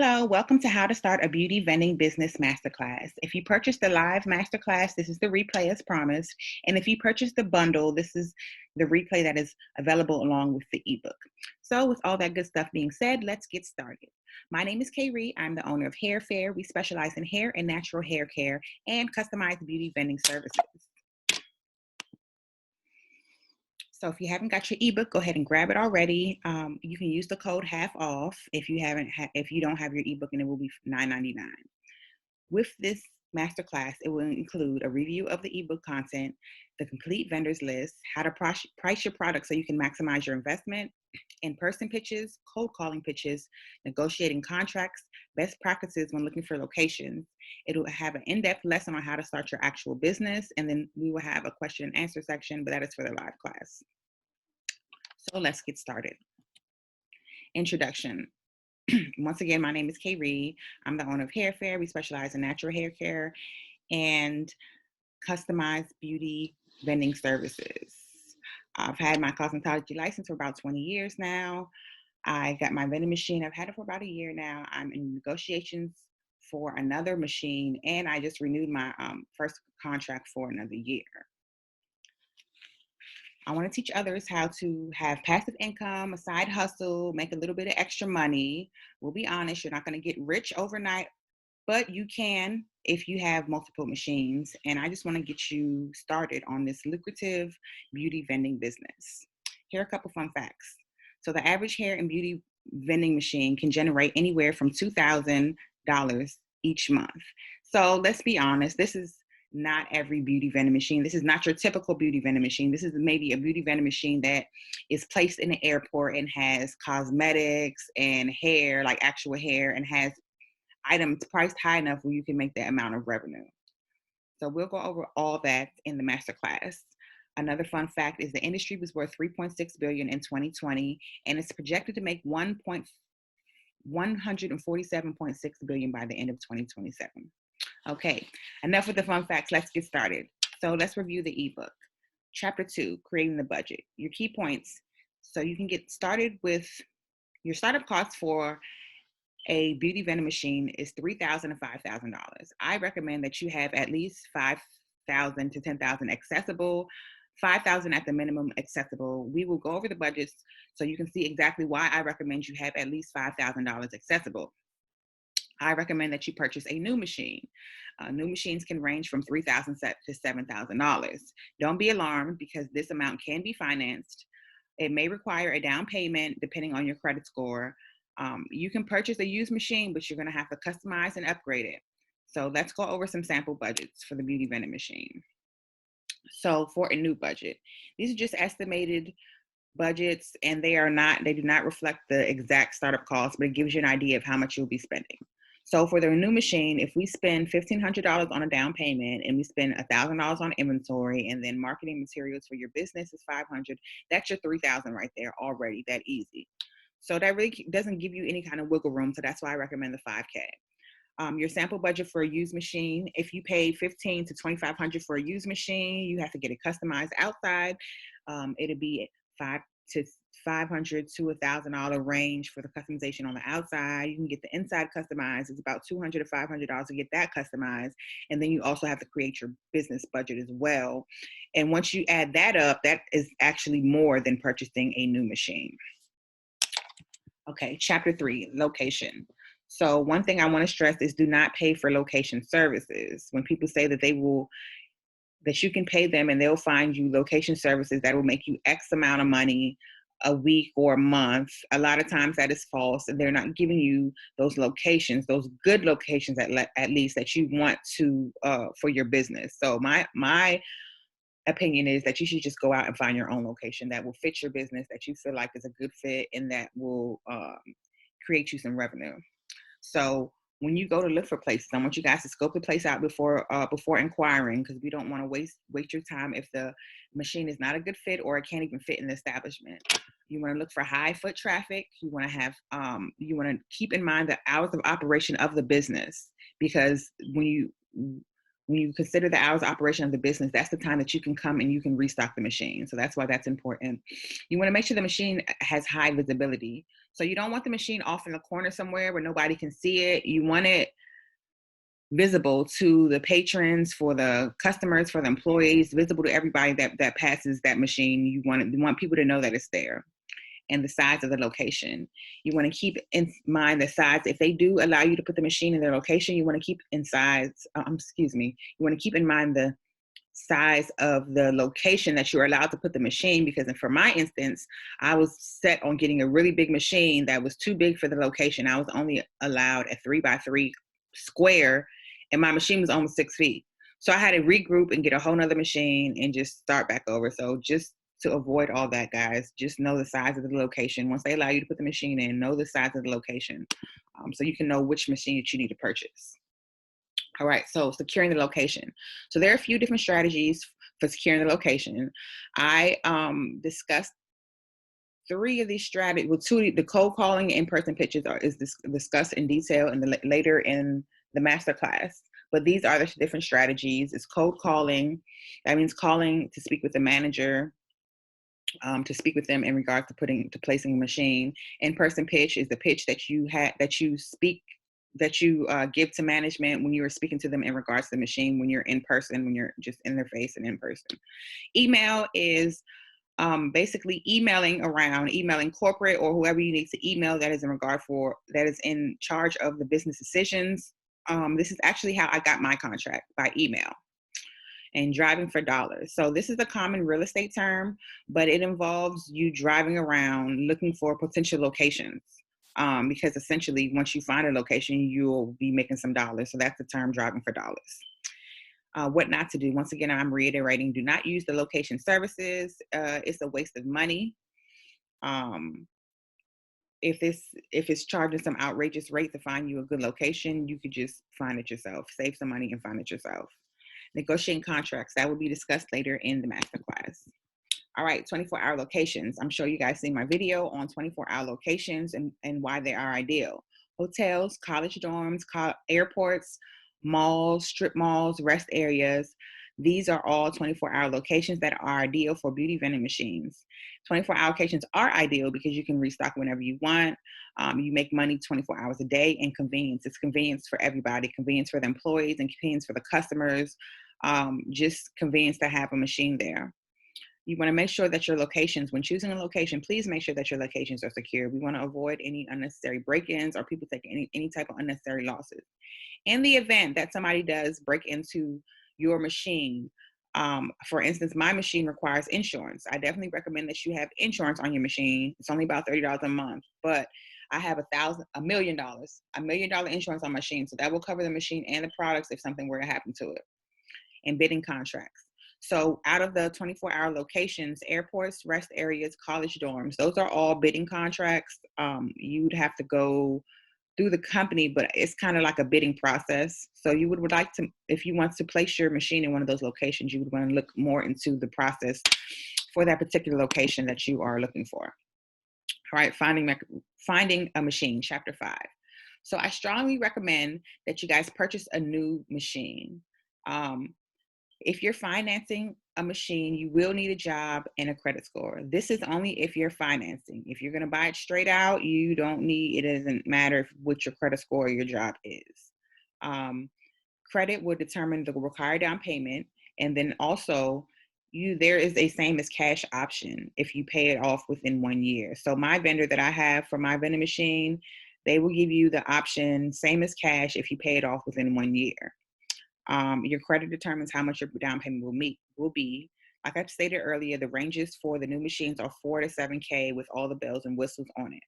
Hello, welcome to How to Start a Beauty Vending Business Masterclass. If you purchased the live masterclass, this is the replay as promised. And if you purchased the bundle, this is the replay that is available along with the ebook. So, with all that good stuff being said, let's get started. My name is Kay Ree. I'm the owner of Hair Fair. We specialize in hair and natural hair care and customized beauty vending services. So if you haven't got your ebook, go ahead and grab it already. You can use the code half off if you don't have your ebook, and it will be $9.99. With this masterclass, it will include a review of the ebook content, the complete vendors list, how to price your product so you can maximize your investment, in-person pitches, cold calling pitches, negotiating contracts, best practices when looking for locations. It will have an in-depth lesson on how to start your actual business, and then we will have a question and answer section, but that is for the live class. So let's get started. Introduction. Once again, my name is Kay Ree. I'm the owner of Hair Fair. We specialize in natural hair care and customized beauty vending services. I've had my cosmetology license for about 20 years now. I got my vending machine. I've had it for about a year now. I'm in negotiations for another machine, and I just renewed my first contract for another year. I want to teach others how to have passive income, a side hustle, make a little bit of extra money. We'll be honest, you're not going to get rich overnight, but you can if you have multiple machines. And I just want to get you started on this lucrative beauty vending business. Here are a couple fun facts. So the average hair and beauty vending machine can generate anywhere from $2,000 each month. So let's be honest, this is not every beauty vending machine. This is not your typical beauty vending machine. This is maybe a beauty vending machine that is placed in the airport and has cosmetics and hair, like actual hair, and has items priced high enough where you can make that amount of revenue. So we'll go over all that in the masterclass. Another fun fact is the industry was worth $3.6 billion in 2020, and it's projected to make $147.6 billion by the end of 2027. Okay, enough with the fun facts. Let's get started. So let's review the ebook. Chapter 2, creating the budget. Your key points. So you can get started with your startup costs for a beauty vending machine is $3,000 to $5,000. I recommend that you have at least $5,000 to $10,000 accessible, $5,000 at the minimum accessible. We will go over the budgets so you can see exactly why I recommend you have at least $5,000 accessible. I recommend that you purchase a new machine. New machines can range from $3,000 to $7,000. Don't be alarmed because this amount can be financed. It may require a down payment depending on your credit score. You can purchase a used machine, but you're going to have to customize and upgrade it. So let's go over some sample budgets for the beauty vending machine. So for a new budget, these are just estimated budgets, and they do not reflect the exact startup cost, but it gives you an idea of how much you'll be spending. So for the new machine, if we spend $1,500 on a down payment and we spend $1,000 on inventory, and then marketing materials for your business is $500, that's your $3,000 right there already, that easy. So that really doesn't give you any kind of wiggle room. So that's why I recommend the $5K. Your sample budget for a used machine, if you pay $1,500 to $2,500 for a used machine, you have to get it customized outside. It'll be $500 to $1,000 range for the customization on the outside. You can get the inside customized. It's about $200 to $500 to get that customized. And then you also have to create your business budget as well. And once you add that up, that is actually more than purchasing a new machine. Okay, chapter 3, location. So one thing I want to stress is do not pay for location services. When people say that that you can pay them and they'll find you location services that will make you X amount of money a week or a month, a lot of times that is false, and they're not giving you those locations, those good locations at least that you want to for your business. So my opinion is that you should just go out and find your own location that will fit your business, that you feel like is a good fit, and that will create you some revenue. So when you go to look for places, I want you guys to scope the place out before inquiring, because we don't want to waste your time if the machine is not a good fit or it can't even fit in the establishment. You want to look for high foot traffic. You want to keep in mind the hours of operation of the business, because when when you consider the hours of operation of the business, that's the time that you can come and you can restock the machine. So that's why that's important. You want to make sure the machine has high visibility. So you don't want the machine off in a corner somewhere where nobody can see it. You want it visible to the patrons, for the customers, for the employees, visible to everybody that passes that machine. You want people to know that it's there. And the size of the location. You want to keep in mind the size. If they do allow you to put the machine in their location, you want to keep in you want to keep in mind the size of the location that you're allowed to put the machine, because for my instance, I was set on getting a really big machine that was too big for the location. I was only allowed a 3x3 square, and my machine was almost 6 feet. So I had to regroup and get a whole nother machine and just start back over. So just to avoid all that, guys, just know the size of the location. Once they allow you to put the machine in, know the size of the location, so you can know which machine that you need to purchase. All right, so securing the location. So there are a few different strategies for securing the location. I discussed 3 of these strategies. Well, 2, the cold calling and in-person pitches is discussed in detail later in the masterclass. But these are the different strategies. It's cold calling. That means calling to speak with the manager, to speak with them in regards to placing a machine. In-person pitch is the pitch that you give to management when you are speaking to them in regards to the machine, when you're in person, when you're just in their face and in person. Email is basically emailing corporate or whoever you need to email that is in charge of the business decisions. This is actually how I got my contract, by email. And driving for dollars. So this is a common real estate term, but it involves you driving around looking for potential locations. Because essentially, once you find a location, you'll be making some dollars. So that's the term, driving for dollars. What not to do. Once again, I'm reiterating, do not use the location services. It's a waste of money. If it's charging some outrageous rate to find you a good location, you could just find it yourself. Save some money and find it yourself. Negotiating contracts, that will be discussed later in the masterclass. All right, 24-hour locations. I'm sure you guys seen my video on 24-hour locations and why they are ideal. Hotels, college dorms, airports, malls, strip malls, rest areas. These are all 24-hour locations that are ideal for beauty vending machines. 24-hour locations are ideal because you can restock whenever you want. You make money 24 hours a day, and convenience. It's convenience for everybody, convenience for the employees and convenience for the customers, just convenience to have a machine there. You want to make sure that your locations, when choosing a location, please make sure that your locations are secure. We want to avoid any unnecessary break-ins or people taking any type of unnecessary losses. In the event that somebody does break into your machine, for instance, my machine requires insurance. I definitely recommend that you have insurance on your machine. It's only about $30 a month, but I have $1 million insurance on my machine. So that will cover the machine and the products if something were to happen to it. And bidding contracts. So out of the 24-hour locations, airports, rest areas, college dorms, those are all bidding contracts. You'd have to go through the company, but it's kind of like a bidding process. So you would like to, if you want to place your machine in one of those locations, you would want to look more into the process for that particular location that you are looking for. All right, finding a machine, chapter 5. So I strongly recommend that you guys purchase a new machine. If you're financing a machine, you will need a job and a credit score. This is only if you're financing. If you're going to buy it straight out, it doesn't matter what your credit score or your job is. Credit will determine the required down payment. And then also, there is a same as cash option if you pay it off within 1 year. So my vendor that I have for my vending machine, they will give you the option same as cash if you pay it off within 1 year. Your credit determines how much your down payment will be. Like I stated earlier, the ranges for the new machines are $4,000 to $7,000 with all the bells and whistles on it.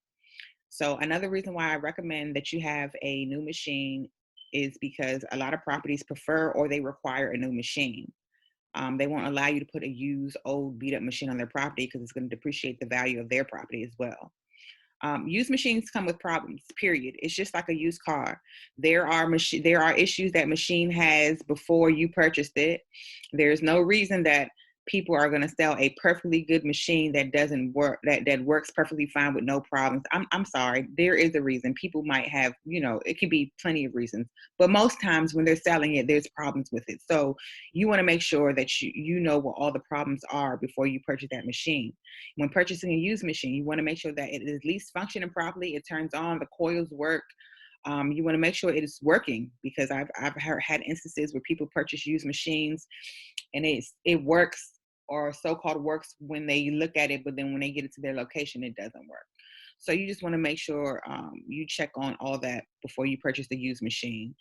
So another reason why I recommend that you have a new machine is because a lot of properties prefer or they require a new machine. They won't allow you to put a used, old, beat up machine on their property because it's going to depreciate the value of their property as well. Used machines come with problems, period. It's just like a used car. There are issues that machine has before you purchased it. There's no reason that people are going to sell a perfectly good machine that doesn't work, that works perfectly fine with no problems. I'm sorry. There is a reason. People might have, it could be plenty of reasons, but most times when they're selling it, there's problems with it. So you want to make sure that you know what all the problems are before you purchase that machine. When purchasing a used machine, you want to make sure that it is at least functioning properly. It turns on, the coils work. You want to make sure it is working, because I've had instances where people purchase used machines and it works, or so-called works when they look at it, but then when they get it to their location, it doesn't work. So you just want to make sure you check on all that before you purchase the used machine.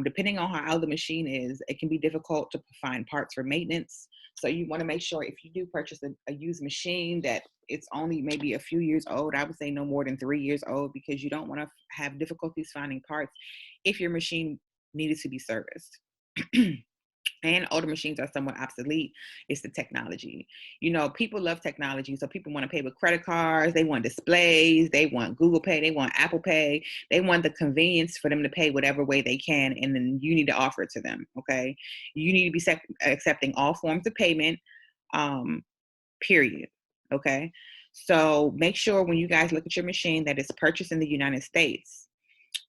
Depending on how old the machine is, it can be difficult to find parts for maintenance. So you want to make sure if you do purchase a used machine that it's only maybe a few years old. I would say no more than 3 years old, because you don't want to have difficulties finding parts if your machine needed to be serviced. And older machines are somewhat obsolete. It's the technology. People love technology. So people want to pay with credit cards. They want displays. They want Google Pay. They want Apple Pay. They want the convenience for them to pay whatever way they can. And then you need to offer it to them. Okay. You need to be accepting all forms of payment, period. Okay. So make sure when you guys look at your machine that it's purchased in the United States.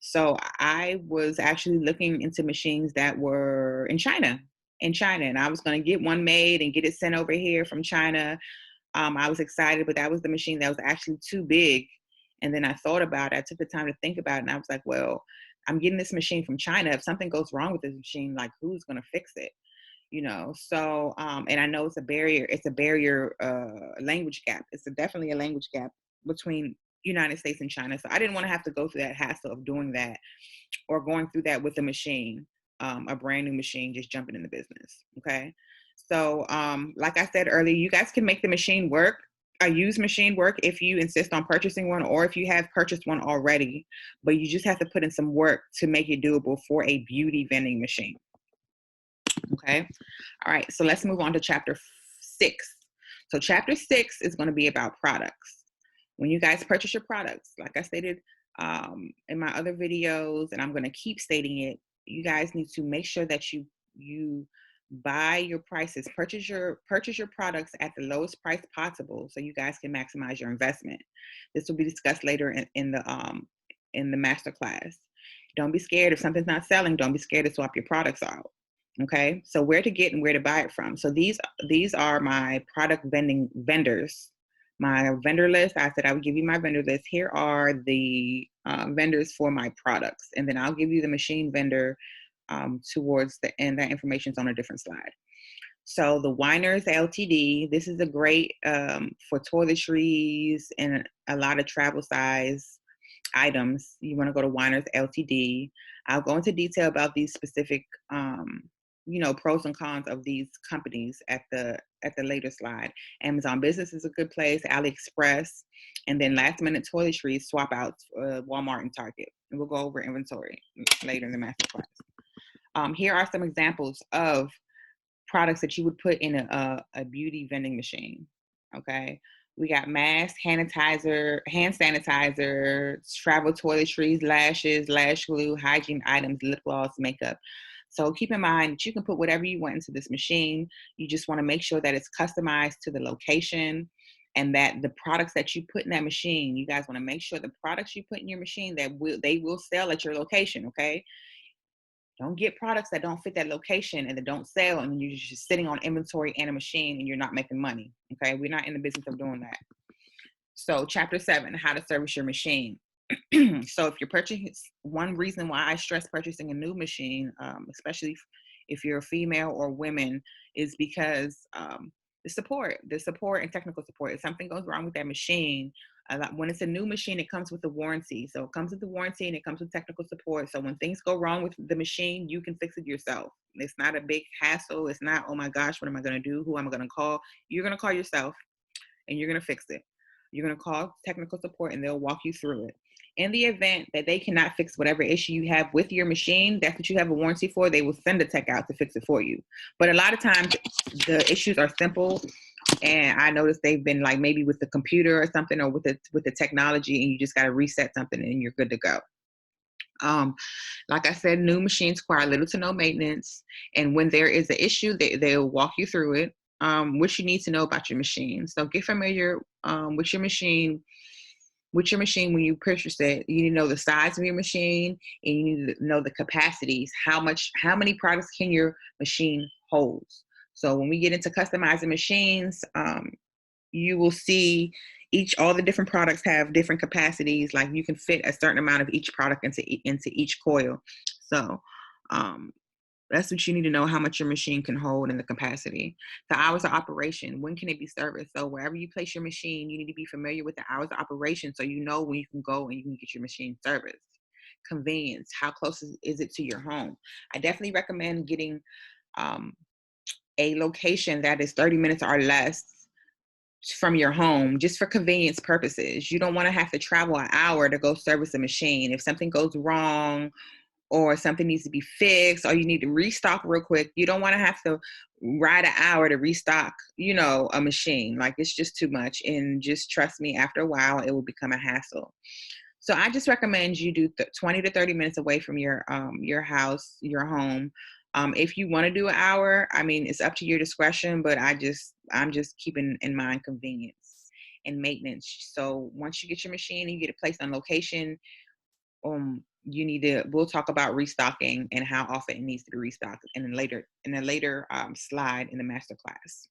So I was actually looking into machines that were in China, and I was going to get one made and get it sent over here from China. I was excited, but that was the machine that was actually too big. And then I thought about it. I took the time to think about it, and I was like, well, I'm getting this machine from China. If something goes wrong with this machine, like, who's going to fix it? So, and I know it's a barrier, language gap. It's definitely a language gap between United States and China. So I didn't want to have to go through that hassle of doing that, or going through that with a machine, a brand new machine, just jumping in the business. Okay. So, like I said earlier, you guys can make the machine work, a used machine work, if you insist on purchasing one, or if you have purchased one already, but you just have to put in some work to make it doable for a beauty vending machine. Okay. All right. So let's move on to chapter 6. So chapter 6 is going to be about products. When you guys purchase your products, like I stated in my other videos, and I'm going to keep stating it, you guys need to make sure that you buy your prices, purchase your products at the lowest price possible, so you guys can maximize your investment. This will be discussed later in the masterclass. Don't be scared if something's not selling. Don't be scared to swap your products out. Okay, so where to get and where to buy it from. So these are my product vendors, my vendor list. I said I would give you my vendor list. Here are the vendors for my products, and then I'll give you the machine vendor towards the end. That information is on a different slide. So the Winers Ltd. This is a great for toiletries and a lot of travel size items. You want to go to Winers Ltd. I'll go into detail about these specific pros and cons of these companies at the later slide. Amazon Business is a good place, AliExpress, and then last minute toiletries swap out Walmart and Target. And we'll go over inventory later in the masterclass. Here are some examples of products that you would put in a beauty vending machine. Okay. We got masks, hand sanitizer, travel toiletries, lashes, lash glue, hygiene items, lip gloss, makeup. So keep in mind that you can put whatever you want into this machine. You just want to make sure that it's customized to the location, and that the products that you put in that machine, you guys want to make sure the products you put in your machine they will sell at your location. Okay. Don't get products that don't fit that location and that don't sell, and you're just sitting on inventory and a machine and you're not making money. Okay. We're not in the business of doing that. So chapter 7, how to service your machine. So if you're purchasing, one reason why I stress purchasing a new machine, especially if you're a female or women, is because the support and technical support. If something goes wrong with that machine, when it's a new machine, it comes with a warranty. So it comes with the warranty and it comes with technical support. So when things go wrong with the machine, you can fix it yourself. It's not a big hassle. It's not, oh my gosh, what am I going to do? Who am I going to call? You're going to call yourself and you're going to fix it. You're going to call technical support and they'll walk you through it. In the event that they cannot fix whatever issue you have with your machine, that's what you have a warranty for, they will send a tech out to fix it for you. But a lot of times the issues are simple, and I noticed they've been like maybe with the computer or something, or with the technology, and you just got to reset something and you're good to go. Like I said, new machines require little to no maintenance, and when there is an issue, they'll walk you through it. what you need to know about your machine. So get familiar with your machine. When you purchase it, you need to know the size of your machine, and you need to know the capacities. How many products can your machine hold? So when we get into customizing machines, you will see all the different products have different capacities. Like you can fit a certain amount of each product into each coil. So that's what you need to know, how much your machine can hold and the capacity. The hours of operation, when can it be serviced? So wherever you place your machine, you need to be familiar with the hours of operation so you know when you can go and you can get your machine serviced. Convenience, how close is it to your home? I definitely recommend getting a location that is 30 minutes or less from your home, just for convenience purposes. You don't want to have to travel an hour to go service a machine. If something goes wrong, or something needs to be fixed, or you need to restock real quick, you don't want to have to ride an hour to restock, a machine. Like, it's just too much. And just trust me, after a while, it will become a hassle. So I just recommend you do 20 to 30 minutes away from your house, your home. If you want to do an hour, I mean, it's up to your discretion, but I'm just keeping in mind convenience and maintenance. So once you get your machine and you get it placed on location, we'll talk about restocking and how often it needs to be restocked in a later slide in the masterclass.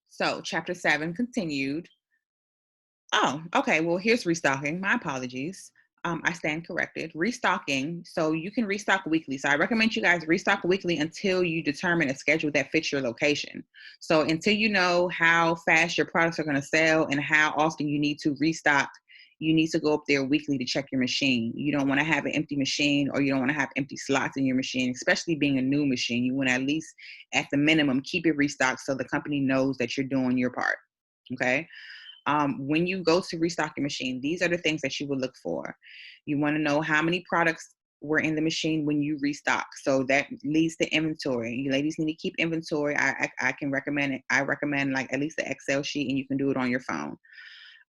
So chapter 7 continued. Oh, okay. Well, here's restocking. My apologies. I stand corrected. Restocking. So you can restock weekly. So I recommend you guys restock weekly until you determine a schedule that fits your location. So until you know how fast your products are going to sell and how often you need to restock, you need to go up there weekly to check your machine. You don't want to have an empty machine, or you don't want to have empty slots in your machine, especially being a new machine. You want to, at least at the minimum, keep it restocked so the company knows that you're doing your part. Okay. When you go to restock your machine, these are the things that you will look for. You want to know how many products were in the machine when you restock. So that leads to inventory. You ladies need to keep inventory. I can recommend it. I recommend like at least the Excel sheet, and you can do it on your phone.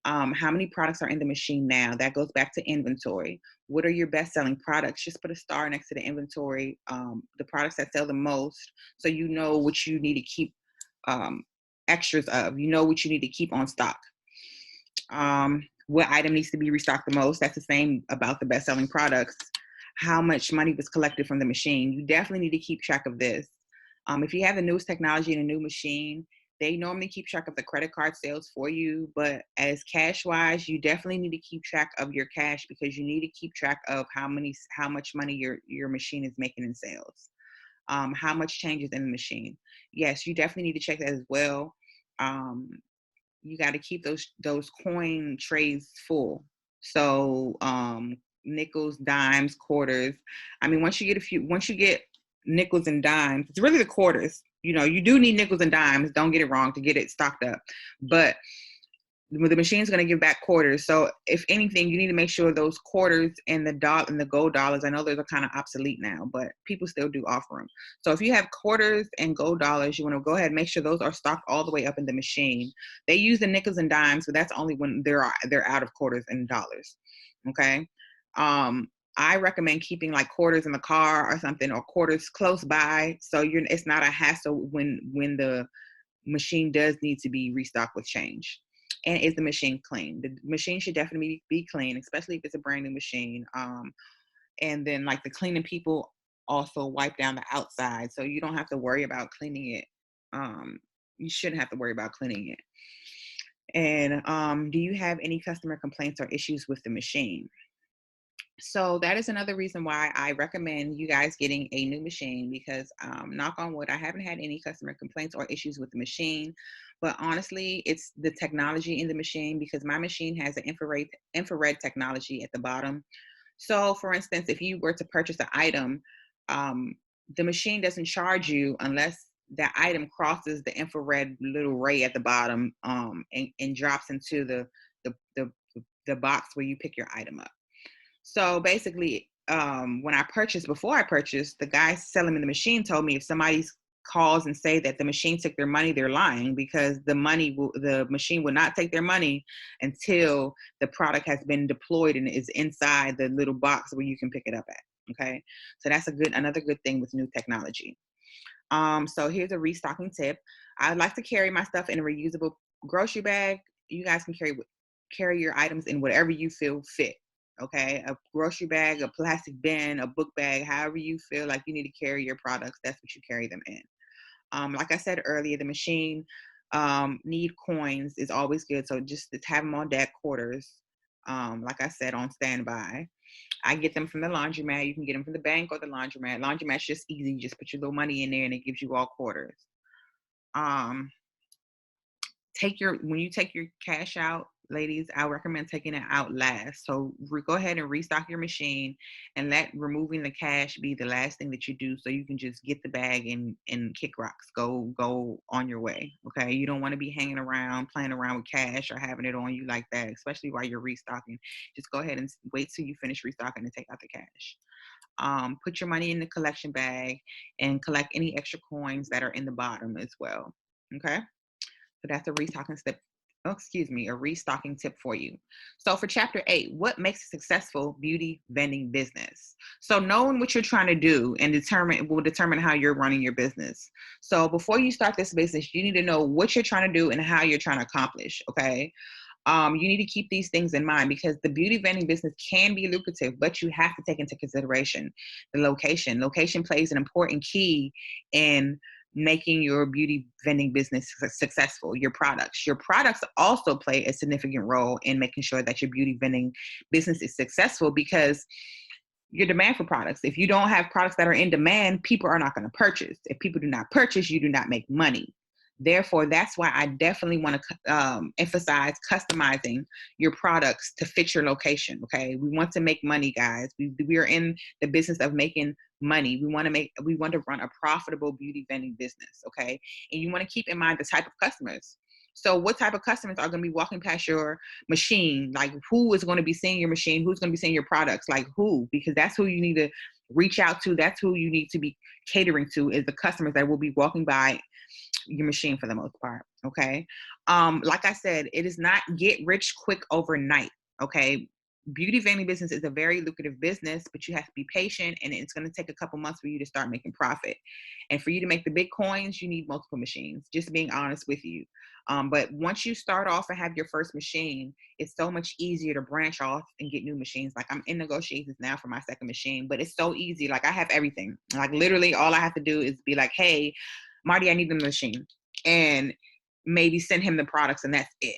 How many products are in the machine now? That goes back to inventory. What are your best-selling products? Just put a star next to the inventory, the products that sell the most, so you know what you need to keep extras of. You know what you need to keep on stock. What item needs to be restocked the most? That's the same about the best-selling products. How much money was collected from the machine? You definitely need to keep track of this. If you have the newest technology in a new machine, they normally keep track of the credit card sales for you, but as cash-wise, you definitely need to keep track of your cash, because you need to keep track of how much money your machine is making in sales. How much changes in the machine? Yes, you definitely need to check that as well. You got to keep those coin trays full. So nickels, dimes, quarters. I mean, once you get nickels and dimes, it's really the quarters. You do need nickels and dimes, don't get it wrong, to get it stocked up. But the machine's going to give back quarters. So if anything, you need to make sure those quarters and the gold dollars, I know those are kind of obsolete now, but people still do offer them. So if you have quarters and gold dollars, you want to go ahead and make sure those are stocked all the way up in the machine. They use the nickels and dimes, but that's only when they're out of quarters and dollars. Okay. I recommend keeping like quarters in the car or something, or quarters close by, so it's not a hassle when the machine does need to be restocked with change. And is the machine clean? The machine should definitely be clean, especially if it's a brand new machine. And then like the cleaning people also wipe down the outside, so you don't have to worry about cleaning it. You shouldn't have to worry about cleaning it. And do you have any customer complaints or issues with the machine? So that is another reason why I recommend you guys getting a new machine, because knock on wood, I haven't had any customer complaints or issues with the machine. But honestly, it's the technology in the machine, because my machine has an infrared technology at the bottom. So for instance, if you were to purchase an item, the machine doesn't charge you unless that item crosses the infrared little ray at the bottom, and drops into the box where you pick your item up. So basically, before I purchased, the guy selling me the machine told me if somebody calls and say that the machine took their money, they're lying, because the machine will not take their money until the product has been deployed and is inside the little box where you can pick it up at. Okay. So that's another good thing with new technology. So here's a restocking tip. I like to carry my stuff in a reusable grocery bag. You guys can carry your items in whatever you feel fit. Okay, a grocery bag, a plastic bin, a book bag, however you feel like you need to carry your products, that's what you carry them in. Like I said earlier, the machine need coins is always good. So just to have them on deck, quarters, like I said, on standby. I get them from the laundromat. You can get them from the bank or the laundromat. Laundromat's just easy. You just put your little money in there and it gives you all quarters. Um, when you take your cash out, ladies, I recommend taking it out last. So go ahead and restock your machine and let removing the cash be the last thing that you do, so you can just get the bag and kick rocks. Go on your way. Okay. You don't want to be hanging around, playing around with cash or having it on you like that, especially while you're restocking. Just go ahead and wait till you finish restocking and take out the cash. Put your money in the collection bag and collect any extra coins that are in the bottom as well. Okay. So that's a restocking tip. Oh, excuse me, a restocking tip for you. So for chapter 8, what makes a successful beauty vending business? So knowing what you're trying to do and will determine how you're running your business. So before you start this business, you need to know what you're trying to do and how you're trying to accomplish. Okay. You need to keep these things in mind, because the beauty vending business can be lucrative, but you have to take into consideration the location. Location plays an important key in making your beauty vending business successful. Your products also play a significant role in making sure that your beauty vending business is successful, because your demand for products. If you don't have products that are in demand, people are not going to purchase. If people do not purchase, you do not make money. Therefore, that's why I definitely want to emphasize customizing your products to fit your location. Okay, we want to make money, guys. We are in the business of making money. We want to run a profitable beauty vending business. Okay, and you want to keep in mind the type of customers. So, what type of customers are going to be walking past your machine? Like, who is going to be seeing your machine? Who's going to be seeing your products? Like, who? Because that's who you need to reach out to. That's who you need to be catering to, is the customers that will be walking by your machine for the most part. Okay. Like I said, it is not get rich quick overnight. Okay. Beauty vending business is a very lucrative business, but you have to be patient, and it's going to take a couple months for you to start making profit. And for you to make the big coins, you need multiple machines, just being honest with you. But once you start off and have your first machine, it's so much easier to branch off and get new machines. Like, I'm in negotiations now for my second machine, but it's so easy. Like, I have everything. Like, literally all I have to do is be like, hey, Marty, I need the machine, and maybe send him the products, and that's it.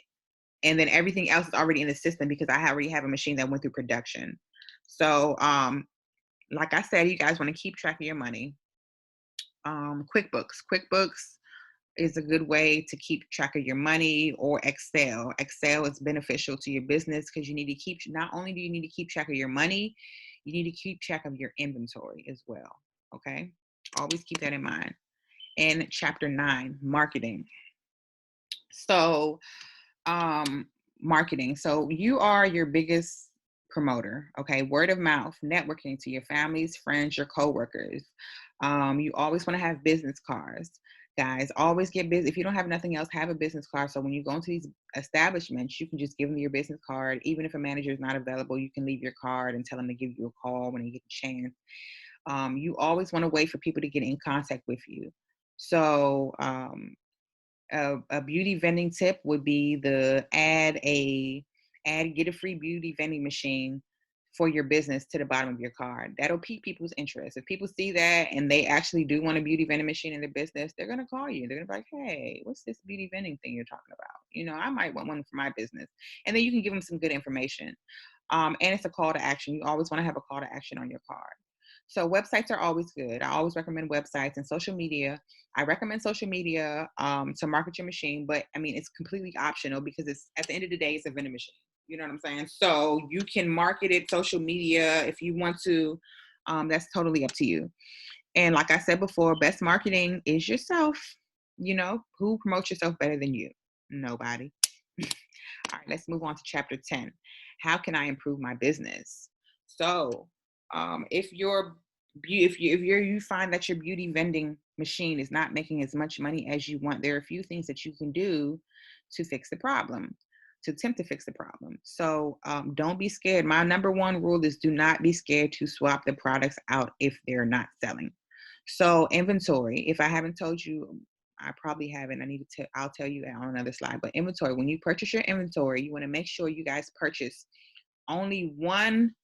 And then everything else is already in the system, because I already have a machine that went through production. So, like I said, you guys want to keep track of your money. QuickBooks is a good way to keep track of your money, or Excel. Excel is beneficial to your business, because not only do you need to keep track of your money, you need to keep track of your inventory as well. Okay. Always keep that in mind. And chapter 9, marketing. So, marketing. So you are your biggest promoter. Okay. Word of mouth, networking to your families, friends, your coworkers. You always want to have business cards. Guys, always get business. If you don't have nothing else, have a business card. So when you go into these establishments, you can just give them your business card. Even if a manager is not available, you can leave your card and tell them to give you a call when they get a chance. You always want to wait for people to get in contact with you. So, a beauty vending tip would be get a free beauty vending machine for your business to the bottom of your card. That'll pique people's interest. If people see that and they actually do want a beauty vending machine in their business, they're gonna call you. They're gonna be like, "Hey, what's this beauty vending thing you're talking about? I might want one for my business." And then you can give them some good information. And it's a call to action. You always want to have a call to action on your card. So websites are always good. I always recommend websites, and social media. I recommend social media to market your machine, but I mean, it's completely optional, because it's, at the end of the day, it's a vending machine. You know what I'm saying? So you can market it social media if you want to. That's totally up to you. And like I said before, best marketing is yourself. Who promotes yourself better than you? Nobody. All right, let's move on to chapter 10. How can I improve my business? So, if you find that your beauty vending machine is not making as much money as you want, there are a few things that you can do to fix the problem, to attempt to fix the problem. So, don't be scared. My number one rule is, do not be scared to swap the products out if they're not selling. So inventory, if I haven't told you, I probably haven't. I'll tell you on another slide. But inventory, when you purchase your inventory, you want to make sure you guys purchase only one,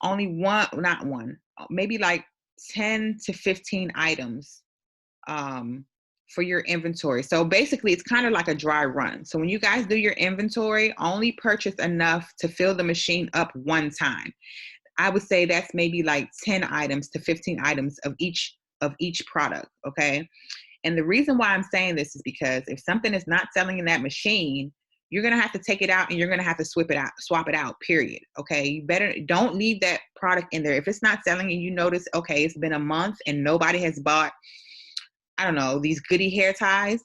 not one, maybe like 10 to 15 items for your inventory. So basically it's kind of like a dry run. So when you guys do your inventory, only purchase enough to fill the machine up one time. I would say that's maybe like 10 items to 15 items of each product. Okay. And the reason why I'm saying this is because if something is not selling in that machine, you're going to have to take it out and you're going to have to swap it out, period. Okay. You better don't leave that product in there. If it's not selling and you notice, okay, it's been a month and nobody has bought, I don't know, these goody hair ties.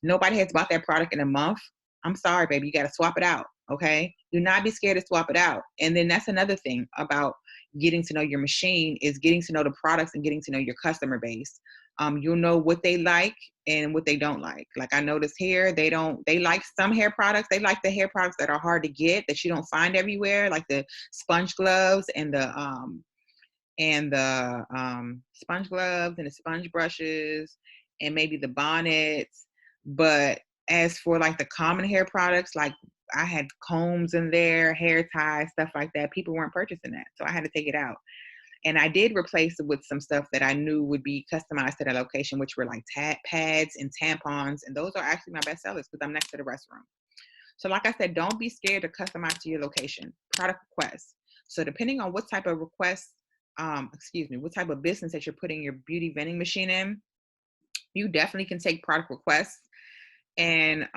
Nobody has bought that product in a month. I'm sorry, baby. You got to swap it out. Okay. Do not be scared to swap it out. And then that's another thing about getting to know your machine is getting to know the products and getting to know your customer base. You'll know what they like and what they don't like. Like I noticed here, they like some hair products. They like the hair products that are hard to get, that you don't find everywhere, like the sponge gloves and the sponge gloves and the sponge brushes and maybe the bonnets. But as for like the common hair products, like I had combs in there, hair ties, stuff like that, people weren't purchasing that. So I had to take it out. And I did replace it with some stuff that I knew would be customized to that location, which were like pads and tampons. And those are actually my best sellers because I'm next to the restroom. So like I said, don't be scared to customize to your location. Product requests. So depending on what type of requests, what type of business that you're putting your beauty vending machine in, you definitely can take product requests. And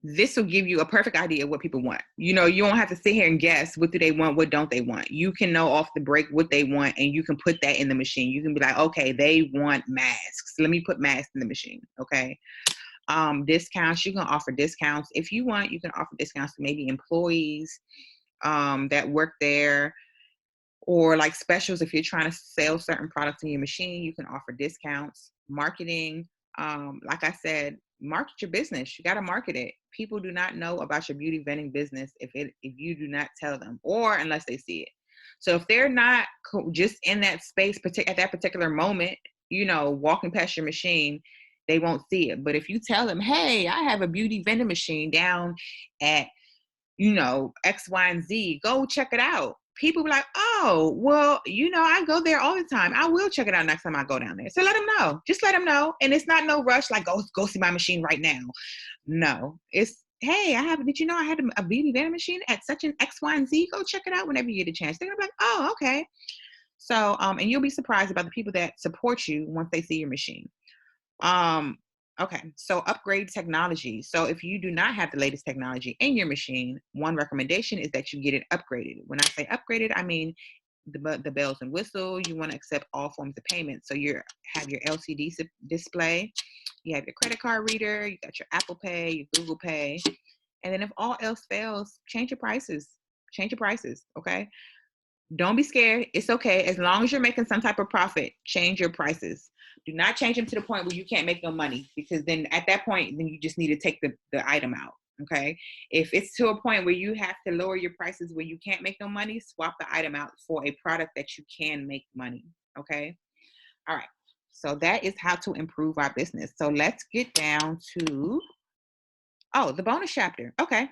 this will give you a perfect idea of what people want. You know, you don't have to sit here and guess what do they want, what don't they want. You can know off the break what they want and you can put that in the machine. You can be like, okay, they want masks. Let me put masks in the machine. Okay. Discounts, you can offer discounts. If you want, you can offer discounts to maybe employees that work there, or like specials. If you're trying to sell certain products in your machine, you can offer discounts. Marketing, like I said, market your business. You got to market it. People do not know about your beauty vending business if you do not tell them, or unless they see it. So if they're not just in that space at that particular moment, you know, walking past your machine, they won't see it. But if you tell them, hey, I have a beauty vending machine down at, you know, X, Y, and Z, go check it out. People be like, oh, well, you know, I go there all the time. I will check it out next time I go down there. So let them know. Just let them know. And it's not no rush, like, go see my machine right now. No, it's, hey, did you know I had a beauty vending machine at such an X, Y, and Z? Go check it out whenever you get a chance. They're gonna be like, oh, okay. So, and you'll be surprised about the people that support you once they see your machine. Okay, so upgrade technology. So if you do not have the latest technology in your machine, one recommendation is that you get it upgraded. When I say upgraded, I mean the bells and whistles. You want to accept all forms of payment. So you have your LCD display, you have your credit card reader, you got your Apple Pay, your Google Pay, and then if all else fails, change your prices. Change your prices, okay? Don't be scared. It's okay. As long as you're making some type of profit, change your prices. Do not change them to the point where you can't make no money, because then at that point, then you just need to take the item out. Okay. If it's to a point where you have to lower your prices where you can't make no money, swap the item out for a product that you can make money. Okay. All right. So that is how to improve our business. So let's get down to, the bonus chapter. Okay.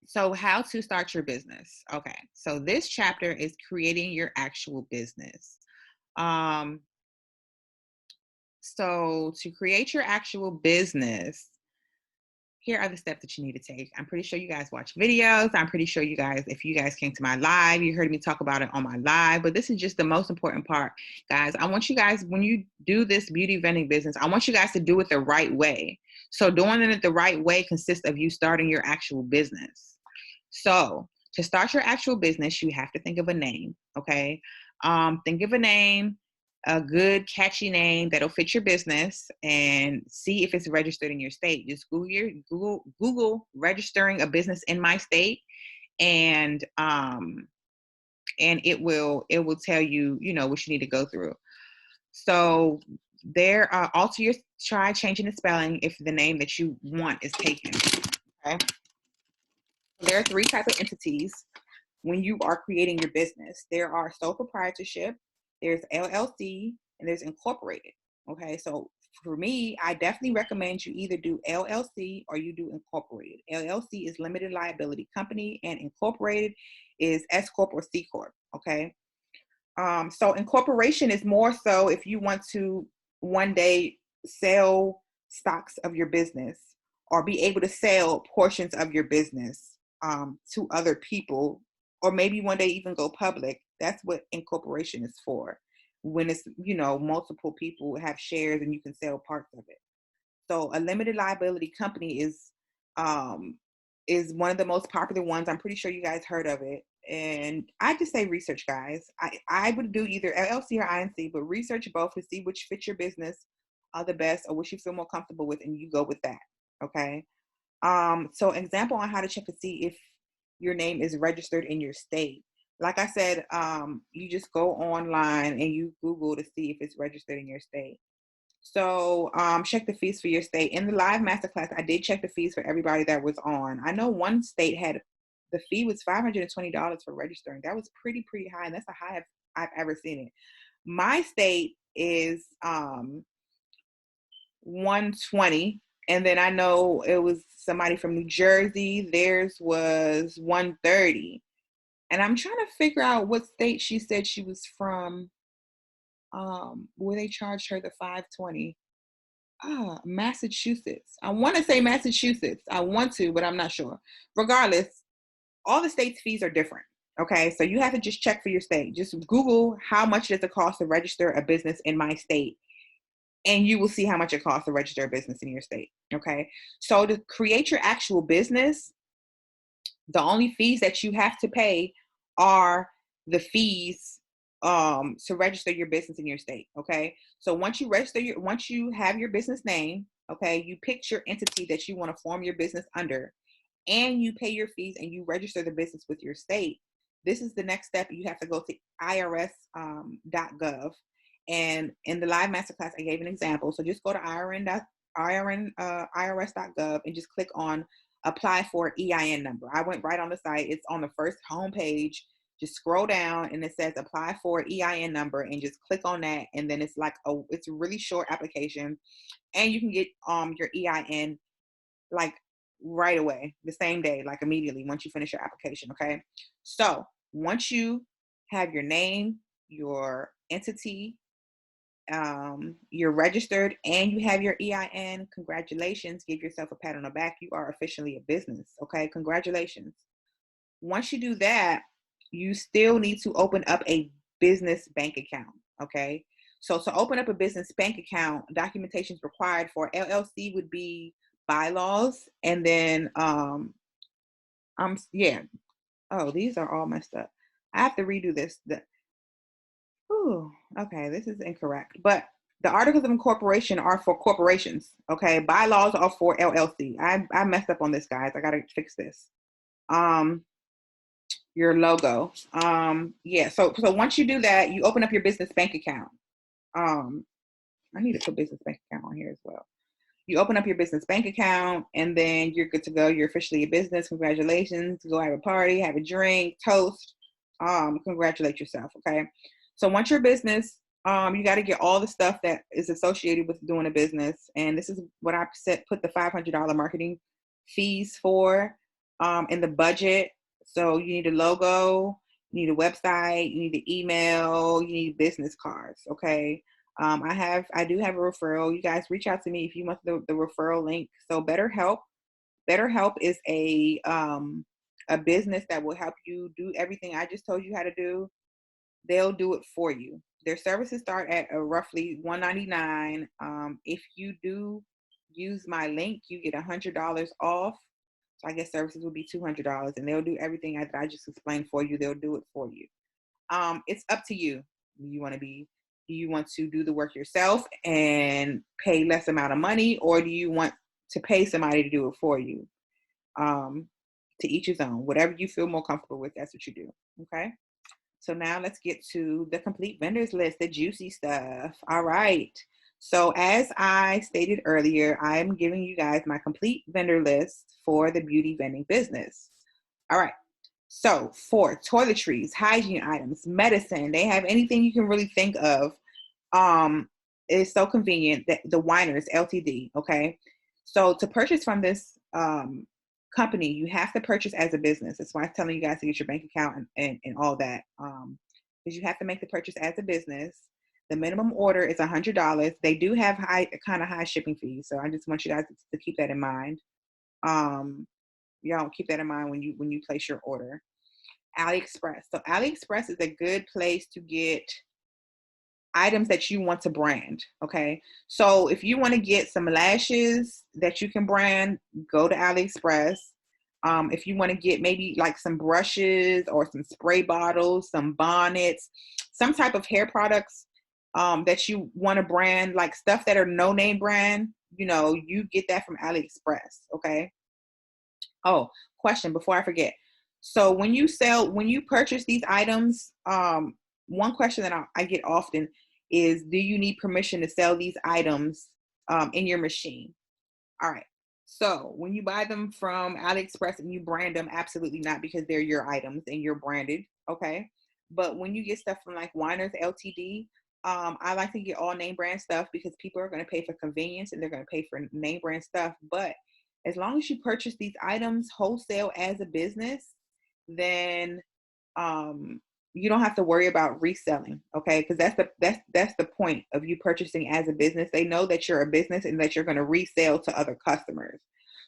So how to start your business. Okay. So this chapter is creating your actual business. So to create your actual business, here are the steps that you need to take. I'm pretty sure you guys watch videos. I'm pretty sure you guys, if you guys came to my live, you heard me talk about it on my live, but this is just the most important part, guys. I want you guys, when you do this beauty vending business, I want you guys to do it the right way. So doing it the right way consists of you starting your actual business. So to start your actual business, you have to think of a name, okay? Think of a name, a good catchy name that'll fit your business, and see if it's registered in your state. Just Google registering a business in my state, and it will tell you, you know, what you need to go through. So there try changing the spelling if the name that you want is taken. Okay. There are 3 types of entities when you are creating your business. There are sole proprietorship, there's LLC, and there's incorporated. Okay, so for me, I definitely recommend you either do LLC or you do incorporated. LLC is limited liability company, and incorporated is S corp or C corp. Okay, so incorporation is more so if you want to one day sell stocks of your business or be able to sell portions of your business to other people, or maybe one day even go public. That's what incorporation is for. When it's, multiple people have shares and you can sell parts of it. So a limited liability company is one of the most popular ones. I'm pretty sure you guys heard of it. And I just say research, guys. I would do either LLC or INC, but research both to see which fits your business the best or which you feel more comfortable with, and you go with that. Okay. So example on how to check to see if your name is registered in your state. Like I said, you just go online and you Google to see if it's registered in your state. So check the fees for your state. In the live masterclass, I did check the fees for everybody that was on. I know one state had the fee was $520 for registering. That was pretty high, and that's the highest I've ever seen it. My state is $120, and then I know it was somebody from New Jersey. Theirs was $130, and I'm trying to figure out what state she said she was from. Where they charged her the $520. Massachusetts. I want to say Massachusetts. I want to, but I'm not sure. Regardless, all the states' fees are different. Okay, so you have to just check for your state. Just Google how much does it cost to register a business in my state, and you will see how much it costs to register a business in your state. Okay, so to create your actual business, the only fees that you have to pay are the fees to register your business in your state. Okay, so once you have your business name, okay, you pick your entity that you want to form your business under, and you pay your fees and you register the business with your state. This is the next step. You have to go to irs.gov, and in the live masterclass I gave an example, so just go to irs.gov and just click on apply for EIN number. I went right on the site. It's on the first homepage. Just scroll down and it says apply for EIN number, and just click on that, and then it's a really short application, and you can get your EIN like right away, the same day, like immediately once you finish your application. Okay, so once you have your name, your entity, you're registered, and you have your EIN, congratulations. Give yourself a pat on the back. You are officially a business. Okay, congratulations. Once you do that, you still need to open up a business bank account. Okay, so to open up a business bank account, documentation is required. For LLC would be bylaws, and then oh, these are all messed up. I have to redo this. Okay, this is incorrect. But the articles of incorporation are for corporations. Okay, bylaws are for LLC. I messed up on this, guys. I gotta fix this. Your logo. So once you do that, you open up your business bank account. I need to put business bank account on here as well. You open up your business bank account, and then you're good to go. You're officially a business. Congratulations. Go have a party, have a drink, toast. Congratulate yourself. Okay. So once your business, you got to get all the stuff that is associated with doing a business. And this is what I put the $500 marketing fees for in the budget. So you need a logo, you need a website, you need an email, you need business cards. Okay. I do have a referral. You guys reach out to me if you want the referral link. So BetterHelp is a business that will help you do everything I just told you how to do. They'll do it for you. Their services start at roughly $199. If you do use my link, you get $100 off. So I guess services will be $200, and they'll do everything that I just explained for you. They'll do it for you. It's up to you. Do you want to do the work yourself and pay less amount of money, or do you want to pay somebody to do it for you? To each his own. Whatever you feel more comfortable with, that's what you do. Okay. So now let's get to the complete vendors list, the juicy stuff. All right. So as I stated earlier, I'm giving you guys my complete vendor list for the beauty vending business. All right. So for toiletries, hygiene items, medicine, they have anything you can really think of. It's so convenient that the Winers Ltd. Okay. So to purchase from this company, you have to purchase as a business. That's why I'm telling you guys to get your bank account and all that. Because you have to make the purchase as a business. The minimum order is $100. They do have high shipping fees. So I just want you guys to keep that in mind. Y'all keep that in mind when you place your order. AliExpress. So AliExpress is a good place to get items that you want to brand. Okay. So if you want to get some lashes that you can brand, go to AliExpress. If you want to get maybe like some brushes or some spray bottles, some bonnets, some type of hair products that you want to brand, like stuff that are no name brand, you get that from AliExpress. Okay. Oh, question before I forget. So when you purchase these items, one question that I get often is, do you need permission to sell these items in your machine? All right. So when you buy them from AliExpress and you brand them, absolutely not, because they're your items and you're branded. Okay. But when you get stuff from like Winers Ltd, I like to get all name brand stuff because people are going to pay for convenience and they're going to pay for name brand stuff. But as long as you purchase these items wholesale as a business, then you don't have to worry about reselling. Okay. Because that's the point of you purchasing as a business. They know that you're a business and that you're going to resell to other customers.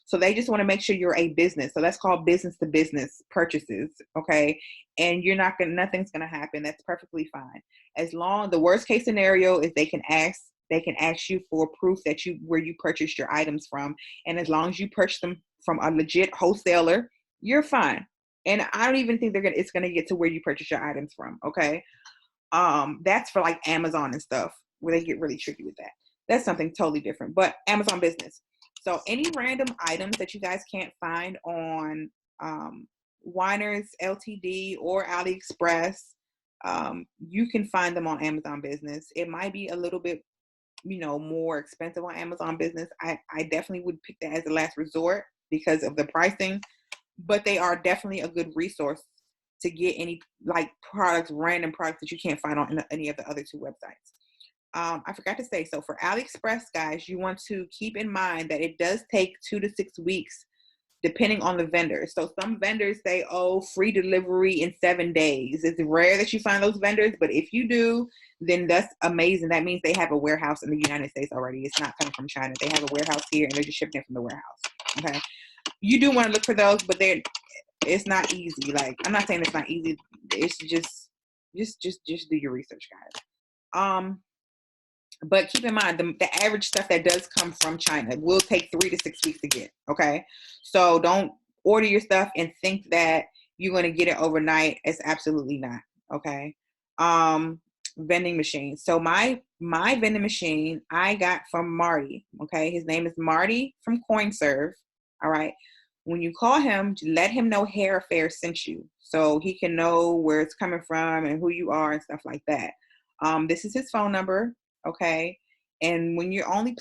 So they just want to make sure you're a business. So that's called business to business purchases. Okay. And nothing's going to happen. That's perfectly fine. The worst case scenario is they can ask you for proof that where you purchased your items from. And as long as you purchase them from a legit wholesaler, you're fine. And I don't even think it's going to get to where you purchase your items from. Okay. That's for like Amazon and stuff where they get really tricky with that. That's something totally different, but Amazon business. So any random items that you guys can't find on Winers Ltd or AliExpress, you can find them on Amazon business. It might be a little bit, more expensive on Amazon business. I definitely would pick that as a last resort because of the pricing, but they are definitely a good resource to get any like random products that you can't find on any of the other two websites. I forgot to say, so for AliExpress, guys, you want to keep in mind that it does take 2 to 6 weeks depending on the vendor. So some vendors say, free delivery in 7 days. It's rare that you find those vendors, but if you do, then that's amazing. That means they have a warehouse in the United States already. It's not coming from China. They have a warehouse here and they're just shipping it from the warehouse. Okay. You do want to look for those, but it's not easy. Like, I'm not saying it's not easy. It's just do your research, guys. But keep in mind, the average stuff that does come from China will take 3 to 6 weeks to get. Okay. So don't order your stuff and think that you're going to get it overnight. It's absolutely not. Okay. Vending machine. So my vending machine I got from Marty. Okay. His name is Marty from CoinServe. All right. When you call him, let him know Hair Affair sent you so he can know where it's coming from and who you are and stuff like that. This is his phone number. Okay. And when you're only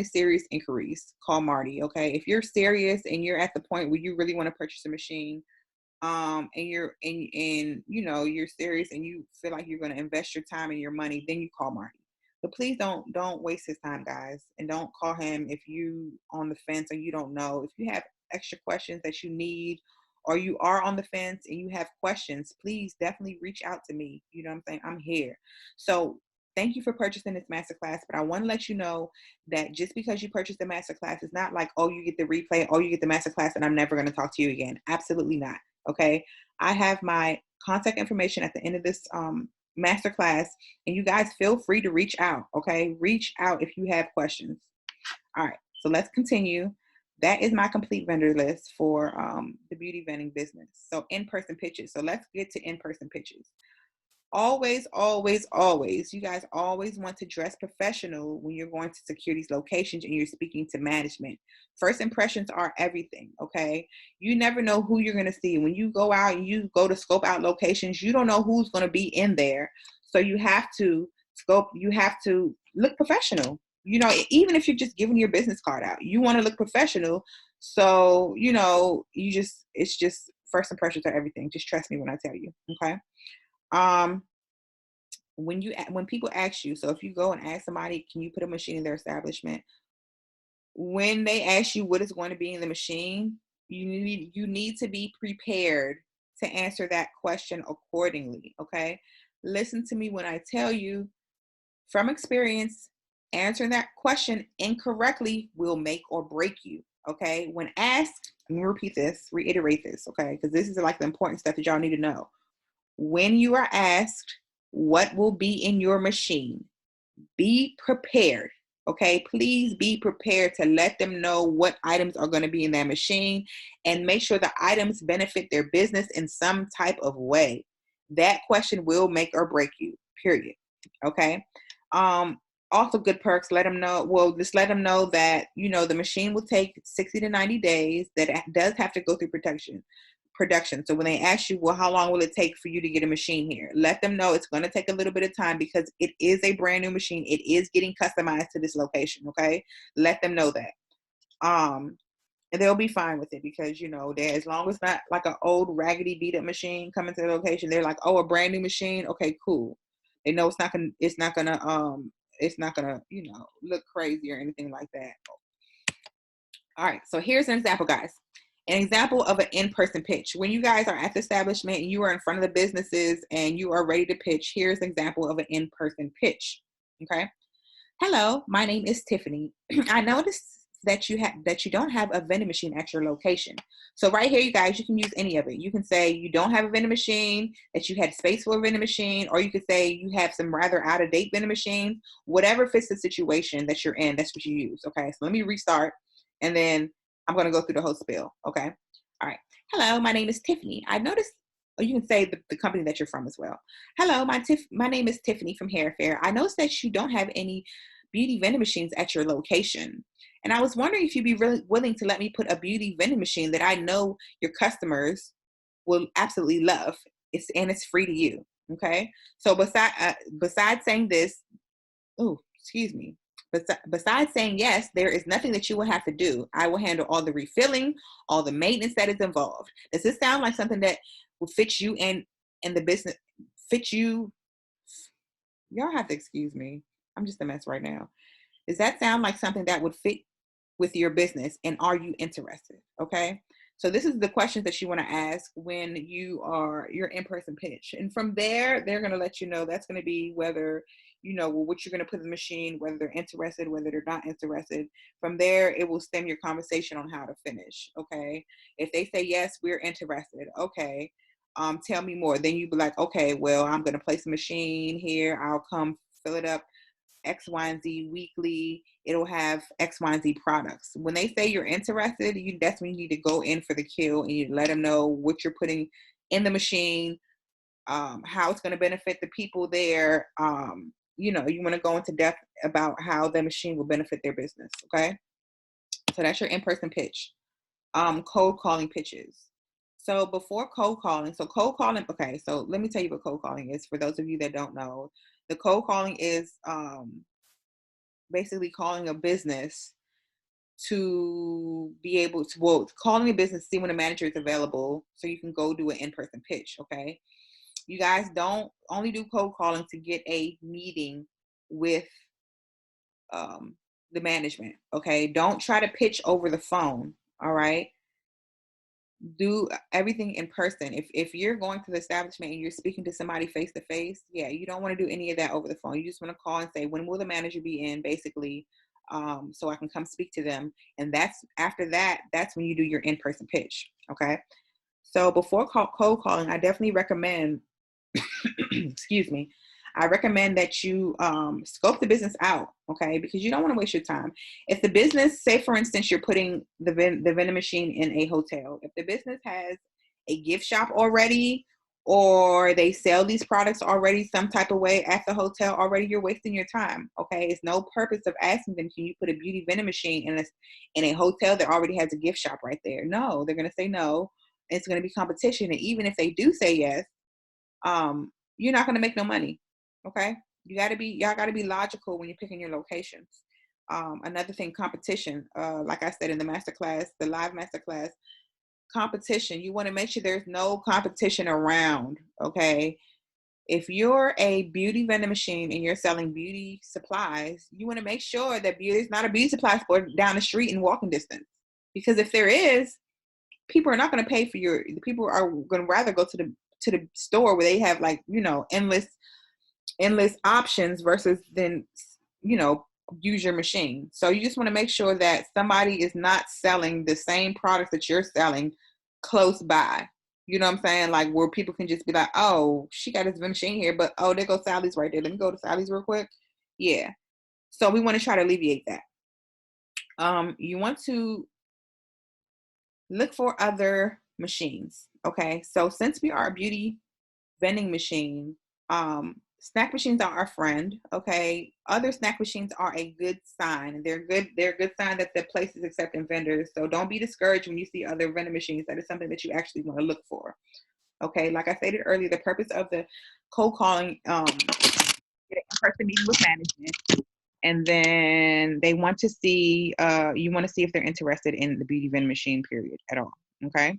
serious inquiries, call Marty. Okay. If you're serious and you're at the point where you really want to purchase a machine, and you're serious and you feel like you're going to invest your time and your money, then you call Marty. But please don't waste his time, guys. And don't call him if you on the fence or you don't know. If you have extra questions that you need, or you are on the fence and you have questions, please definitely reach out to me. You know what I'm saying? I'm here. So thank you for purchasing this masterclass, but I want to let you know that just because you purchased the masterclass, it's not like, you get the replay, you get the masterclass, and I'm never going to talk to you again. Absolutely not. Okay. I have my contact information at the end of this masterclass, and you guys feel free to reach out. Okay. Reach out if you have questions. All right. So let's continue. That is my complete vendor list for the beauty vending business. So in-person pitches. So let's get to in-person pitches. Always, always, always, you guys always want to dress professional when you're going to secure these locations and you're speaking to management. First impressions are everything, okay? You never know who you're going to see. When you go out and you go to scope out locations, you don't know who's going to be in there. So you have to look professional. Even if you're just giving your business card out, you want to look professional. So, it's just first impressions are everything. Just trust me when I tell you, okay? when people ask you, so if you go and ask somebody, can you put a machine in their establishment? When they ask you what is going to be in the machine, you need to be prepared to answer that question accordingly. Okay. Listen to me when I tell you from experience, answering that question incorrectly will make or break you. Okay. When asked, I'm gonna reiterate this, okay, because this is like the important stuff that y'all need to know. When you are asked what will be in your machine, be prepared. Okay, please be prepared to let them know what items are going to be in that machine, and make sure the items benefit their business in some type of way. That question will make or break you, period. Okay. Um, Also, good perks, let them know. Well, just let them know that, the machine will take 60 to 90 days, that it does have to go through production. So when they ask you, well, how long will it take for you to get a machine here? Let them know it's going to take a little bit of time because it is a brand new machine. It is getting customized to this location. Okay. Let them know that. And they'll be fine with it because, they're, as long as not like an old raggedy beat up machine coming to the location, they're like, oh, a brand new machine. Okay, cool. They know it's not gonna, look crazy or anything like that. All right, so here's an example, guys. An example of an in-person pitch. When you guys are at the establishment and you are in front of the businesses and you are ready to pitch, here's an example of an in-person pitch. Okay. Hello, my name is Tiffany. I noticed that you don't have a vending machine at your location. So right here, you guys, you can use any of it. You can say you don't have a vending machine, that you had space for a vending machine, or you could say you have some rather out-of-date vending machines. Whatever fits the situation that you're in, that's what you use. Okay, so let me restart, and then I'm going to go through the whole spiel. Okay. All right. Hello, my name is Tiffany. I noticed, or you can say the company that you're from as well. Hello, my name is Tiffany from Hair Fair. I noticed that you don't have any beauty vending machines at your location. And I was wondering if you'd be really willing to let me put a beauty vending machine that I know your customers will absolutely love. It's free to you. Okay. So besides saying this, oh, excuse me. Besides saying yes, there is nothing that you will have to do. I will handle all the refilling, all the maintenance that is involved. Does this sound like something that will fit you and the business? Fit you? Y'all have to excuse me. I'm just a mess right now. Does that sound like something that would fit with your business? And are you interested? Okay. So this is the questions that you want to ask when your in-person pitch. And from there, they're going to let you know that's going to be whether, what you're going to put in the machine, whether they're interested, whether they're not interested. From there, it will stem your conversation on how to finish. Okay. If they say, yes, we're interested. Okay. Tell me more. Then you be like, okay, well, I'm going to place a machine here. I'll come fill it up X, Y, and Z weekly. It'll have X, Y, and Z products. When they say you're interested, that's when you need to go in for the kill and you let them know what you're putting in the machine, how it's going to benefit the people there. You want to go into depth about how the machine will benefit their business. Okay. So that's your in-person pitch. Cold calling pitches. So before cold calling, okay, so let me tell you what cold calling is for those of you that don't know. The cold calling is basically calling a business to be able to, calling a business to see when a manager is available so you can go do an in-person pitch, okay? You guys don't only do cold calling to get a meeting with the management, okay? Don't try to pitch over the phone, all right? Do everything in person. If you're going to the establishment and you're speaking to somebody face to face, yeah, you don't want to do any of that over the phone. You just want to call and say, when will the manager be in, basically, so I can come speak to them. And after that, that's when you do your in-person pitch. Okay. So before cold calling, I definitely recommend, excuse me, I recommend that you scope the business out, okay? Because you don't want to waste your time. If the business, say for instance, you're putting the vending machine in a hotel. If the business has a gift shop already, or they sell these products already some type of way at the hotel already, you're wasting your time, okay? It's no purpose of asking them, can you put a beauty vending machine in a hotel that already has a gift shop right there? No, they're going to say no. It's going to be competition. And even if they do say yes, you're not going to make no money. Okay. Y'all got to be logical when you're picking your locations. Another thing, competition. Like I said in the masterclass, the live masterclass, competition. You want to make sure there's no competition around. Okay. If you're a beauty vending machine and you're selling beauty supplies, you want to make sure that beauty is not a beauty supply store down the street in walking distance. Because if there is, people are not going to pay for people are going to rather go to the store where they have, like, endless options versus then, use your machine. So you just want to make sure that somebody is not selling the same products that you're selling close by. You know what I'm saying? Like, where people can just be like, oh, she got this machine here, but oh, there goes Sally's right there. Let me go to Sally's real quick. Yeah. So we want to try to alleviate that. You want to look for other machines. Okay. So since we are a beauty vending machine, snack machines are our friend. Okay. Other snack machines are a good sign. They're a good sign that the place is accepting vendors. So don't be discouraged when you see other vending machines. That is something that you actually want to look for. Okay. Like I stated earlier, the purpose of the cold calling, get an in-person meeting with management. And then they want to see, you want to see if they're interested in the beauty vending machine, period, at all. Okay.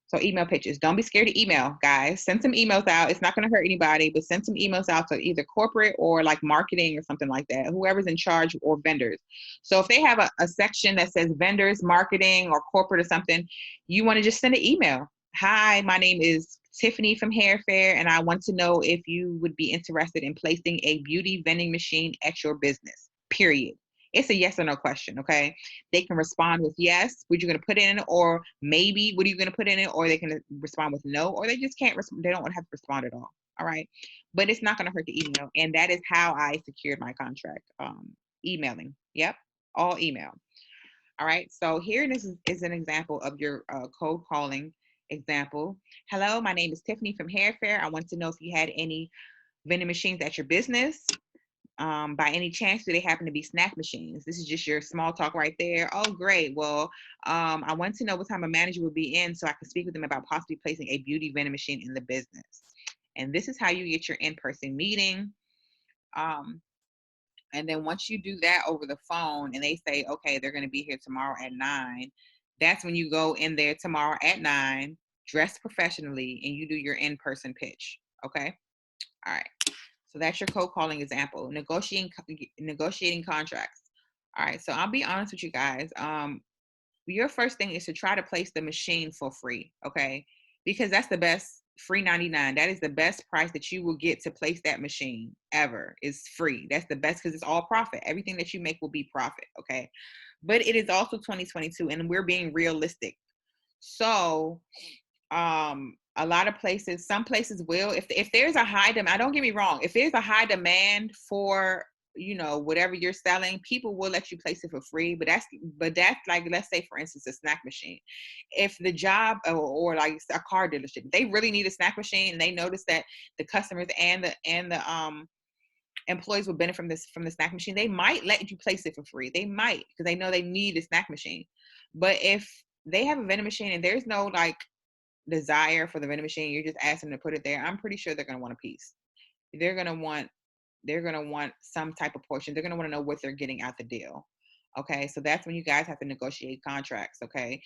So email pitches. Don't be scared to email, guys. Send some emails out. It's not going to hurt anybody, but send some emails out to either corporate or like marketing or something like that, whoever's in charge, or vendors. So if they have a section that says vendors, marketing, or corporate or something, you want to just send an email. Hi, my name is Tiffany from Hair Fair, and I want to know if you would be interested in placing a beauty vending machine at your business, period. It's a yes or no question, okay? They can respond with yes, what you're going to put in, or maybe, what are you going to put in it, or they can respond with no, or they just can't, they don't want to have to respond at all, all right? But it's not going to hurt the email, and that is how I secured my contract, emailing. Yep, all email. All right, so here this is an example of your cold calling example. Hello, my name is Tiffany from Hair Fair. I want to know if you had any vending machines at your business. By any chance, do they happen to be snack machines? This is just your small talk right there. Oh, great. Well, I want to know what time a manager will be in so I can speak with them about possibly placing a beauty vending machine in the business. And this is how you get your in-person meeting. And then once you do that over the phone and they say, okay, they're going to be here tomorrow at 9, that's when you go in there tomorrow at 9, dress professionally, and you do your in-person pitch. Okay. All right. So that's your cold calling example. Negotiating contracts. All right. So I'll be honest with you guys. Your first thing is to try to place the machine for free. Okay. Because that's the best, free 99. That is the best price that you will get to place that machine ever, is free. That's the best, because it's all profit. Everything that you make will be profit. Okay. But it is also 2022 and we're being realistic. So a lot of places, some places will, if there's a high demand, don't get me wrong, if there's a high demand for, whatever you're selling, people will let you place it for free. But that's like, let's say for instance, a snack machine. If the job, or like a car dealership, they really need a snack machine and they notice that the customers and the employees will benefit from the snack machine, they might let you place it for free. They might, because they know they need a snack machine. But if they have a vending machine and there's no like desire for the vending machine, you're just asking them to put it there, I'm pretty sure they're going to want a piece. They're going to want some type of portion. They're going to want to know what they're getting out the deal. Okay. So that's when you guys have to negotiate contracts. Okay.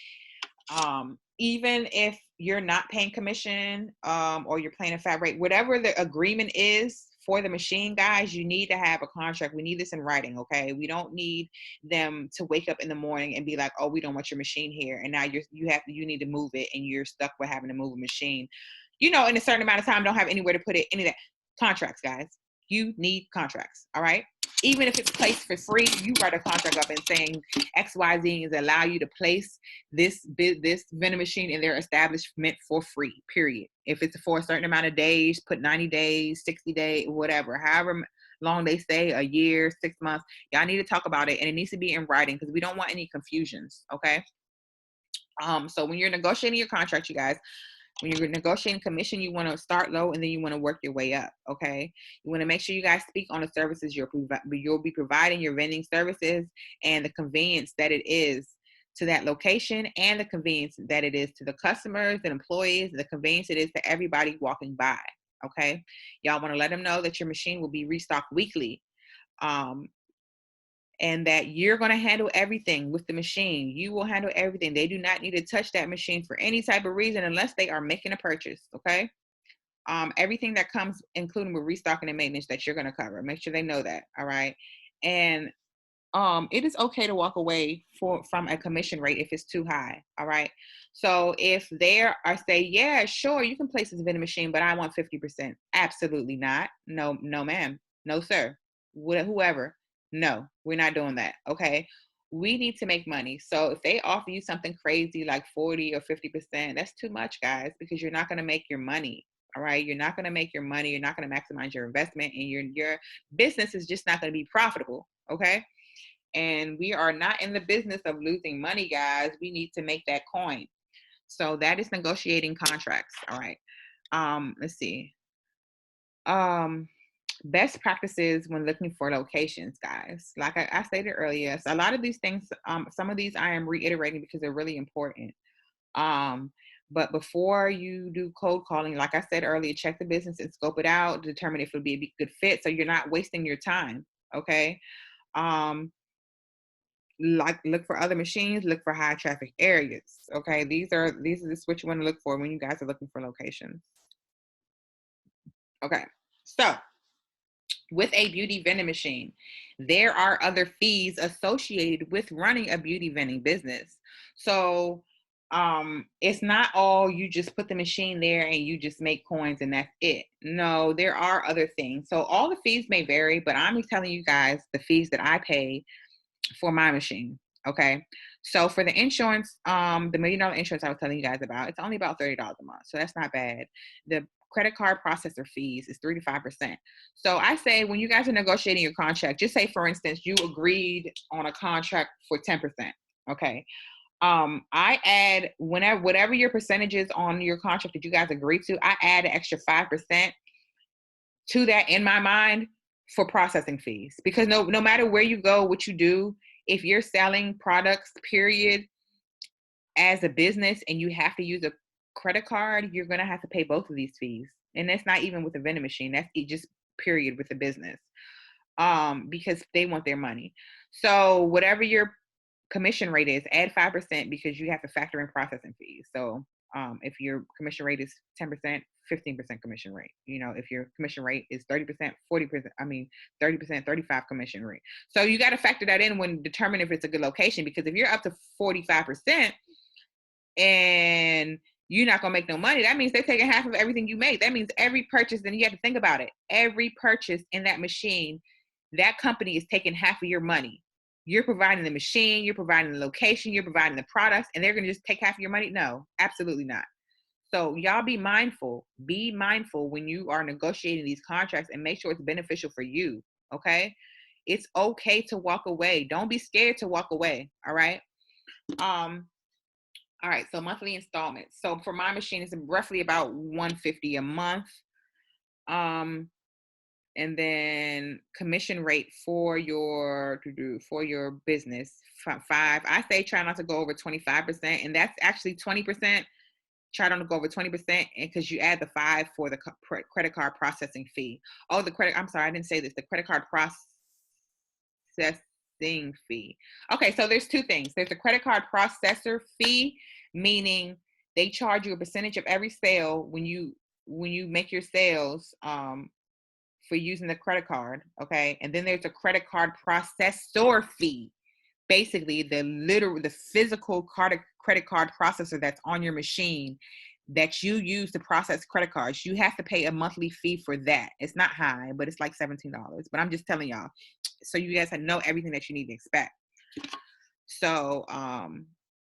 Even if you're not paying commission, or you're paying a flat rate, whatever the agreement is for the machine, guys, you need to have a contract. We need this in writing. Okay. We don't need them to wake up in the morning and be like, oh, we don't want your machine here. And now you need to move it, and you're stuck with having to move a machine, in a certain amount of time, don't have anywhere to put it, any of that. Contracts, guys. You need contracts. All right. Even if it's placed for free, you write a contract up and saying XYZ is allow you to place this vending machine in their establishment for free, period. If it's for a certain amount of days, put 90 days, 60 days, whatever, however long they say, a year, 6 months, y'all need to talk about it. And it needs to be in writing, because we don't want any confusions. Okay. So when you're negotiating your contract, you guys, when you're negotiating commission, you want to start low and then you want to work your way up. Okay. You want to make sure you guys speak on the services you'll be providing, your vending services, and the convenience that it is to that location, and the convenience that it is to the customers and employees, the convenience it is to everybody walking by. Okay. Y'all want to let them know that your machine will be restocked weekly. And that you're going to handle everything with the machine. You will handle everything. They do not need to touch that machine for any type of reason unless they are making a purchase. Okay. Everything that comes, including with restocking and maintenance, that you're going to cover. Make sure they know that. All right. And it is okay to walk away from a commission rate if it's too high. All right. So if there are say, yeah, sure, you can place this vending machine, but I want 50%. Absolutely not. No, no, ma'am. No, sir. Whoever. No, we're not doing that. Okay. We need to make money. So if they offer you something crazy like 40 or 50%, that's too much, guys, because you're not going to make your money. All right. You're not going to make your money. You're not going to maximize your investment, and your business is just not going to be profitable. Okay. And we are not in the business of losing money, guys. We need to make that coin. So that is negotiating contracts. All right. Let's see. Best practices when looking for locations, guys. Like I stated earlier, so a lot of these things, some of these I am reiterating because they're really important. But before you do cold calling, like I said earlier, check the business and scope it out, determine if it would be a good fit, so you're not wasting your time. Okay. Like look for other machines, look for high traffic areas. Okay, these are what you want to look for when you guys are looking for locations. Okay, so with a beauty vending machine, there are other fees associated with running a beauty vending business. So it's not all you just put the machine there and you just make coins and that's it. No, there are other things. So all the fees may vary, but I'm telling you guys the fees that I pay for my machine. Okay. So for the insurance, the $1 million insurance I was telling you guys about, it's only about $30 a month. So that's not bad. The credit card processor fees is 3 to 5%. So I say when you guys are negotiating your contract, just say for instance, you agreed on a contract for 10%. Okay. I add whatever your percentage is on your contract that you guys agree to, I add an extra 5% to that in my mind for processing fees, because no matter where you go, what you do, if you're selling products, period, as a business and you have to use a credit card, you're going to have to pay both of these fees. And that's not even with a vending machine. That's just period with the business. Because they want their money. So whatever your commission rate is, add 5% because you have to factor in processing fees. So if your commission rate is 10%, 15% commission rate. If your commission rate is 30%, 40%, 30%, 35 commission rate. So you got to factor that in when determining if it's a good location, because if you're up to 45% and you're not going to make no money, that means they're taking half of everything you make. That means every purchase, then you have to think about it. Every purchase in that machine, that company is taking half of your money. You're providing the machine, you're providing the location, you're providing the products, and they're going to just take half of your money? No, absolutely not. So y'all be mindful. Be mindful when you are negotiating these contracts and make sure it's beneficial for you. Okay. It's okay to walk away. Don't be scared to walk away. All right. All right. So monthly installments. So for my machine, it's roughly about $150 a month. And then commission rate for your business, 5. I say try not to go over 25%, and that's actually 20%. Try not to go over 20%, because you add the 5 for the credit card processing fee. Oh, I'm sorry, I didn't say this. The credit card processing fee. Okay, so there's two things. There's a credit card processor fee, meaning they charge you a percentage of every sale when you make your sales. For using the credit card, okay? And then there's a credit card processor fee. Basically, the physical credit card processor that's on your machine that you use to process credit cards. You have to pay a monthly fee for that. It's not high, but it's like $17. But I'm just telling y'all, so you guys know everything that you need to expect. So,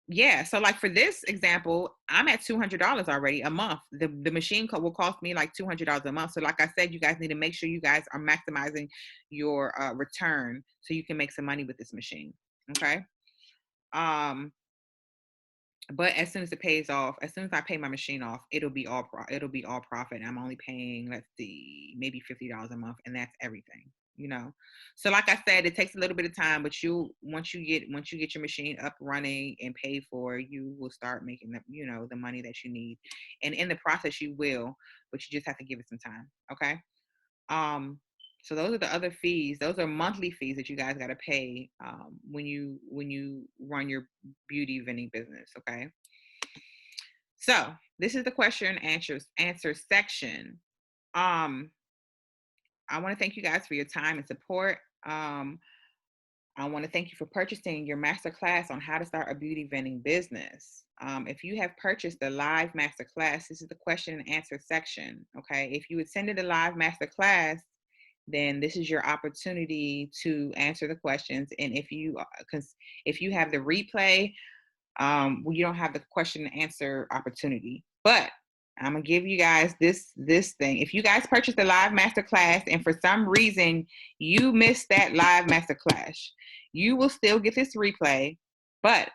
yeah, so like for this example, I'm at $200 already a month. The machine will cost me like $200 a month. So like I said, you guys need to make sure you guys are maximizing your return so you can make some money with this machine. Okay. But as soon as it pays off, as soon as I pay my machine off, it'll be all profit. I'm only paying, let's see, maybe $50 a month, and that's everything. So like I said, it takes a little bit of time, but once you get your machine up running and paid for, you will start making the money that you need, and in the process you will, but you just have to give it some time. Okay. So those are the other fees. Those are monthly fees that you guys got to pay when you run your beauty vending business. Okay. So this is the question and answer section. Um, I want to thank you guys for your time and support. I want to thank you for purchasing your masterclass on how to start a beauty vending business. If you have purchased the live masterclass, this is the question and answer section. Okay. If you attended the live masterclass, then this is your opportunity to answer the questions. And if you have the replay, well, you don't have the question and answer opportunity. But I'm gonna give you guys this thing. If you guys purchased the live masterclass and for some reason you missed that live masterclass, you will still get this replay, but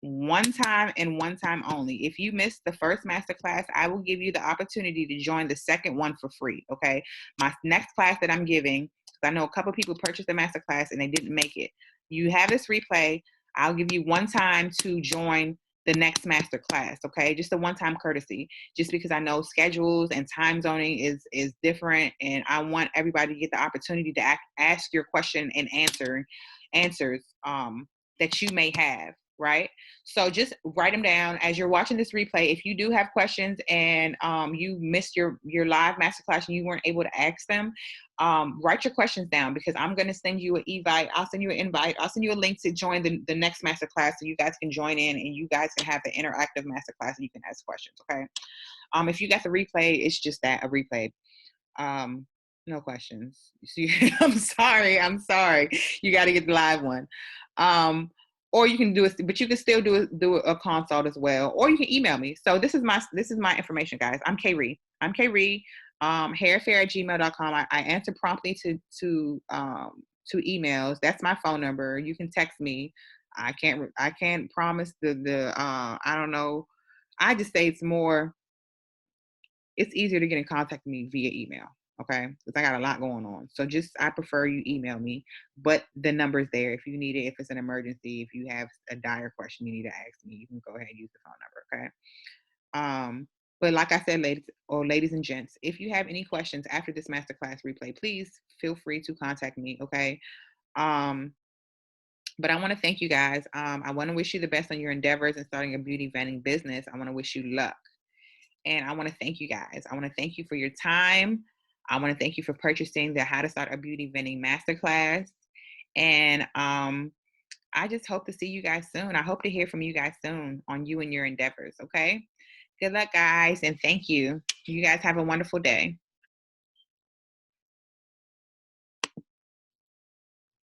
one time and one time only. If you missed the first masterclass, I will give you the opportunity to join the second one for free. Okay. My next class that I'm giving, because I know a couple people purchased the masterclass and they didn't make it. You have this replay. I'll give you one time to join the next masterclass. Okay. Just a one-time courtesy, just because I know schedules and time zoning is different. And I want everybody to get the opportunity to ask your question and answers that you may have. Right. So just write them down as you're watching this replay. If you do have questions and you missed your live masterclass and you weren't able to ask them, write your questions down, because I'm going to send you an invite. I'll send you an invite. I'll send you a link to join the next masterclass so you guys can join in and you guys can have the interactive masterclass and you can ask questions. Okay. If you got the replay, it's just that, a replay. No questions. I'm sorry. You got to get the live one. Or you can do it, but you can still do a consult as well, or you can email me. So this is my information, guys. I'm K Ree. Hairfair@gmail.com. I answer promptly to emails. That's my phone number. You can text me. I can't promise I don't know. I just say it's easier to get in contact with me via email. Okay. Because I got a lot going on. So I prefer you email me, but the number's there. If you need it, if it's an emergency, if you have a dire question you need to ask me, you can go ahead and use the phone number. Okay. But like I said, ladies and gents, if you have any questions after this masterclass replay, please feel free to contact me. Okay. But I want to thank you guys. I want to wish you the best on your endeavors in starting a beauty vending business. I want to wish you luck. And I want to thank you guys. I want to thank you for your time. I want to thank you for purchasing the How to Start a Beauty Vending Masterclass. And I just hope to see you guys soon. I hope to hear from you guys soon on you and your endeavors. Okay. Good luck, guys. And thank you. You guys have a wonderful day.